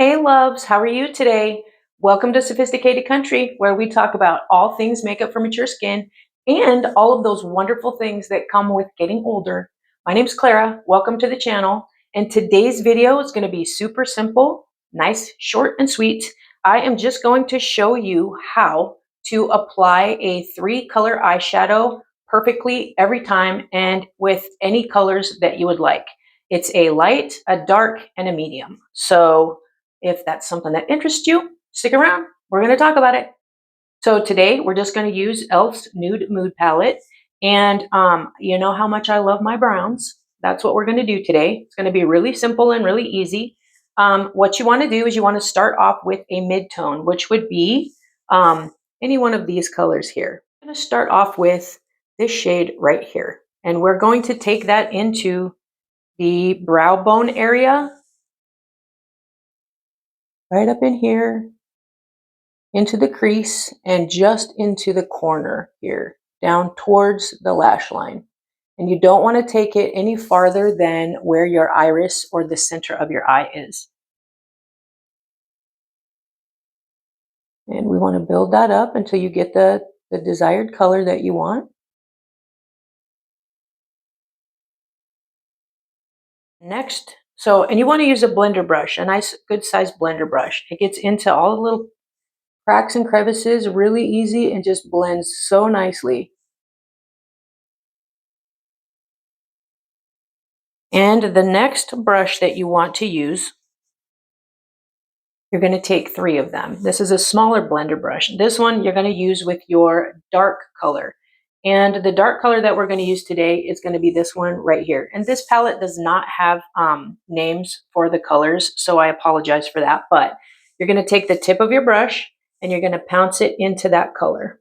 Hey loves, how are you today? Welcome to Sophisticated Country, where we talk about all things makeup for mature skin and all of those wonderful things that come with getting older. My name's Clara. Welcome to the channel. And today's video is going to be super simple, nice, short, and sweet. I am just going to show you how to apply a 3-color eyeshadow perfectly every time and with any colors that you would like. It's a light, a dark, and a medium. So if that's something that interests you, stick around. We're going to talk about it. So today we're just going to use e.l.f.'s Nude Mood Palette. And you know how much I love my browns. That's what we're going to do today. It's going to be really simple and really easy. What you want to do is you want to start off with a mid-tone, which would be any one of these colors here. I'm going to start off with this shade right here. And we're going to take that into the brow bone area, right up in here, into the crease, and just into the corner here, down towards the lash line. And you don't want to take it any farther than where your iris or the center of your eye is. And we want to build that up until you get the desired color that you want. Next, and you want to use a blender brush, a nice good sized blender brush. It gets into all the little cracks and crevices really easy and just blends so nicely. And the next brush that you want to use, you're going to take 3 of them. This is a smaller blender brush. This one you're going to use with your dark color. And the dark color that we're going to use today is going to be this one right here. And this palette does not have names for the colors, so I apologize for that. But you're going to take the tip of your brush and you're going to pounce it into that color.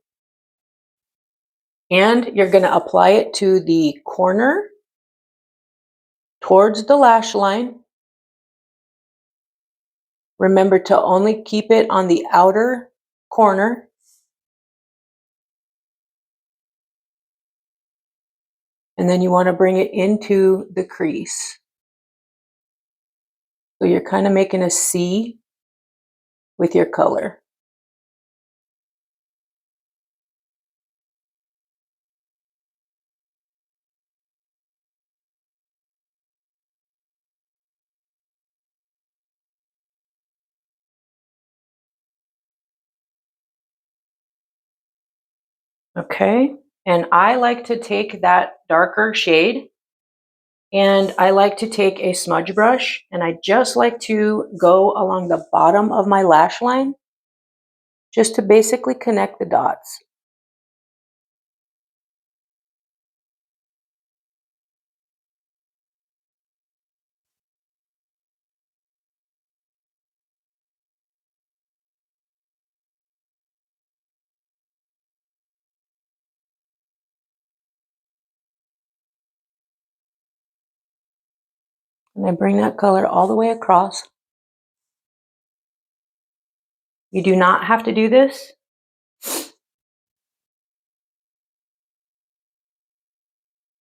And you're going to apply it to the corner towards the lash line. Remember to only keep it on the outer corner. And then you want to bring it into the crease. So you're kind of making a C with your color. Okay, and I like to take that darker shade and I like to take a smudge brush and I just like to go along the bottom of my lash line just to basically connect the dots. And I bring that color all the way across. You do not have to do this.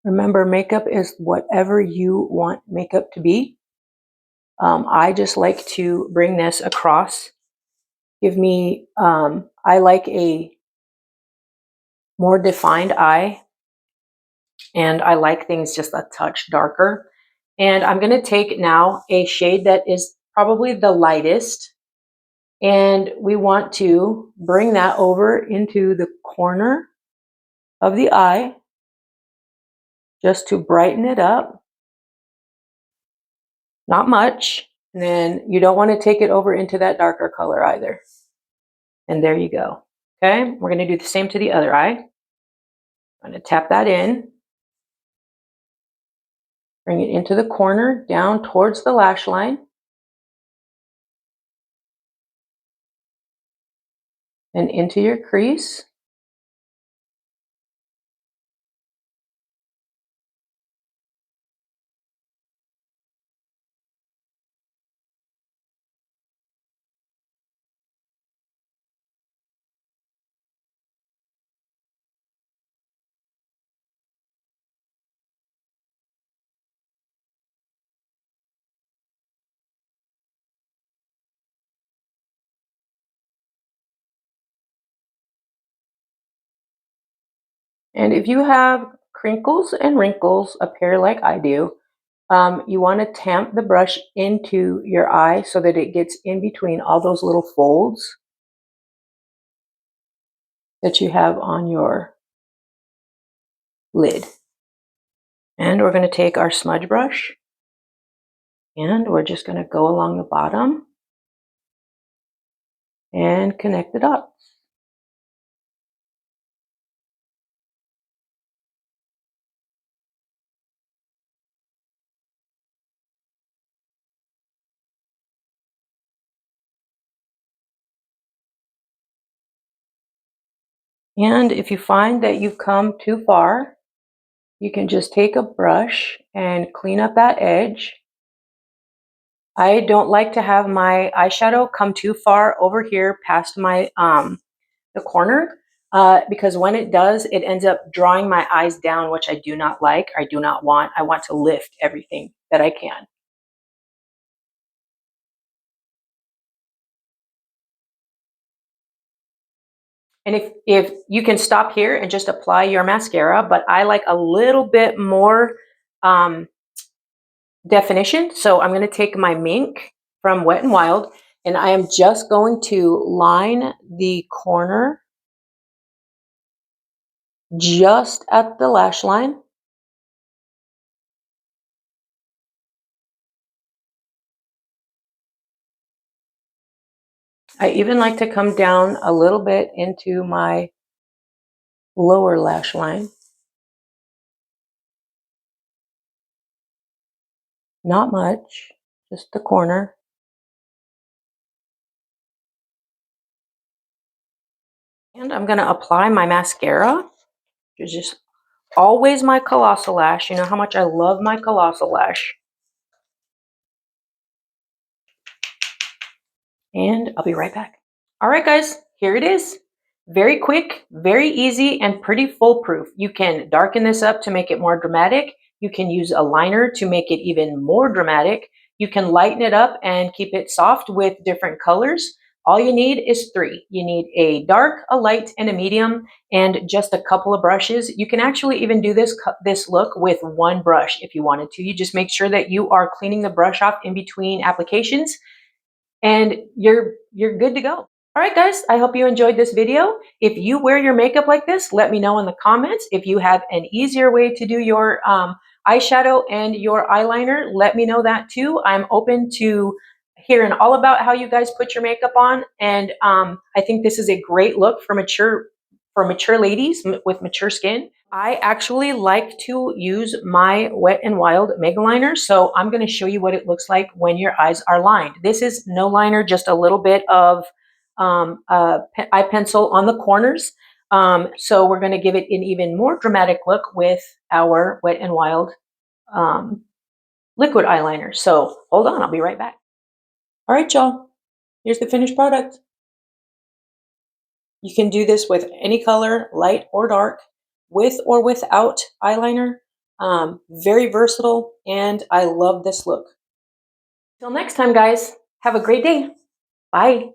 Remember, makeup is whatever you want makeup to be. I just like to bring this across. Give me, I like a more defined eye, and I like things just a touch darker. And I'm going to take now a shade that is probably the lightest, and we want to bring that over into the corner of the eye just to brighten it up. Not much. And then you don't want to take it over into that darker color either. And there you go. Okay, we're going to do the same to the other eye. I'm going to tap that in. Bring it into the corner, down towards the lash line. And into your crease. And if you have crinkles and wrinkles appear like I do, you want to tamp the brush into your eye so that it gets in between all those little folds that you have on your lid. And we're going to take our smudge brush and we're just going to go along the bottom and connect the dots. And if you find that you've come too far, you can just take a brush and clean up that edge. I don't like to have my eyeshadow come too far over here past my the corner because when it does, it ends up drawing my eyes down, which I do not like. I do not want. I want to lift everything that I can. And if you can stop here and just apply your mascara, but I like a little bit more definition. So I'm going to take my Mink from Wet n Wild and I am just going to line the corner just at the lash line. I even like to come down a little bit into my lower lash line. Not much, just the corner. And I'm going to apply my mascara, which is just always my Colossal Lash. You know how much I love my Colossal Lash. And I'll be right back. All right, guys, here it is. Very quick, very easy, and pretty foolproof. You can darken this up to make it more dramatic. You can use a liner to make it even more dramatic. You can lighten it up and keep it soft with different colors. All you need is three. You need a dark, a light, and a medium, and just a couple of brushes. You can actually even do this look with one brush if you wanted to. You just make sure that you are cleaning the brush off in between applications and you're good to go. All right, guys, I hope you enjoyed this video. If you wear your makeup like this, let me know in the comments. If you have an easier way to do your eyeshadow and your eyeliner, let me know that too. I'm open to hearing all about how you guys put your makeup on. And I think this is a great look for mature ladies with mature skin. I actually like to use my Wet n Wild Mega Liner, so I'm going to show you what it looks like when your eyes are lined. This is no liner, just a little bit of eye pencil on the corners. So we're going to give it an even more dramatic look with our Wet n Wild liquid eyeliner. So hold on, I'll be right back. All right, y'all, here's the finished product. You can do this with any color, light or dark, with or without eyeliner. Very versatile, and I love this look. Till next time, guys, have a great day. Bye.